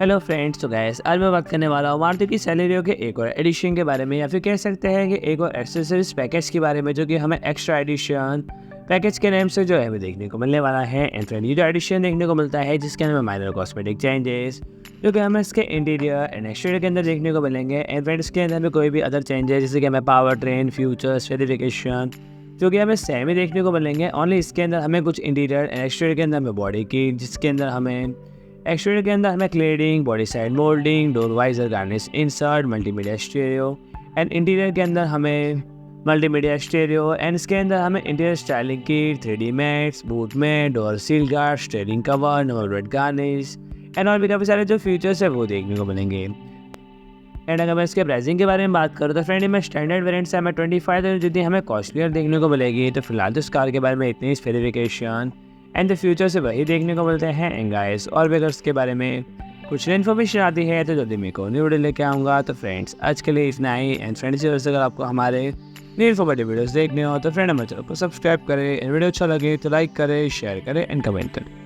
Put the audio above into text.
Hello friends, तो gas आज मैं बात करने वाला हूँ मारुति की सेलेरियो के एक और एडिशन के बारे में, या फिर कह सकते हैं कि एक और एक्सेसरीज पैकेज के बारे में, जो कि हमें एक्स्ट्रा एडिशन पैकेज के नेम से जो है हमें देखने को मिलने वाला है। एंड फ्रेंड, ये जो एडिशन देखने को मिलता है जिसके अंदर माइनर कॉस्मेटिक चेंजेस जो कि हमें इसके इंटीरियर एंड एक्सटीरियर के अंदर देखने को मिलेंगे। एंड फ्रेंड, इसके अंदर में कोई भी अदर चेंजेस जैसे कि हमें पावर ट्रेन, फ्यूचर्स, स्पेसिफिकेशन जो कि हमें सेम ही देखने को मिलेंगे। ओनली इसके अंदर हमें कुछ इंटीरियर एंड एक्सटीरियर के अंदर हमें बॉडी की, जिसके अंदर हमें एक्सटीरियर के अंदर हमें cladding, body side moulding, door visor, garnish, insert, multimedia stereo. And interior के अंदर हमें मल्टीमीडिया स्टीरियो। एंड इसके अंदर हमें इंटीरियर स्टाइलिंग की, 3D मैट्स, बूट में door seal guard, steering cover, number plate garnish and और भी काफ़ी सारे जो फीचर्स है वो देखने को मिलेंगे। एंड अगर मैं इसके प्राइसिंग के बारे में बात करूँ तो फ्रेंड, में स्टैंडर्ड वेरिएंट से हमें 25,000 जितनी हमें कॉस्टलियर देखने को मिलेगी। तो फिलहाल तो इस कार के बारे में इतनी स्पेसिफिकेशन एंड द फ्यूचर से वही देखने को मिलते हैं। एंड गाइस, और भी अगर इसके बारे में कुछ इन्फॉर्मेशन आती है तो जल्दी मैं को न्यू वीडियो लेके आऊँगा। तो फ्रेंड्स, आज के लिए इतना ही। एंड फ्रेंड्स, अगर आपको हमारे न्यू इन्फॉर्मेटिव वीडियोस देखने हो तो फ्रेंड हमारे चैनल को सब्सक्राइब करें। वीडियो अच्छा लगे तो लाइक करें, शेयर करें एंड कमेंट करें।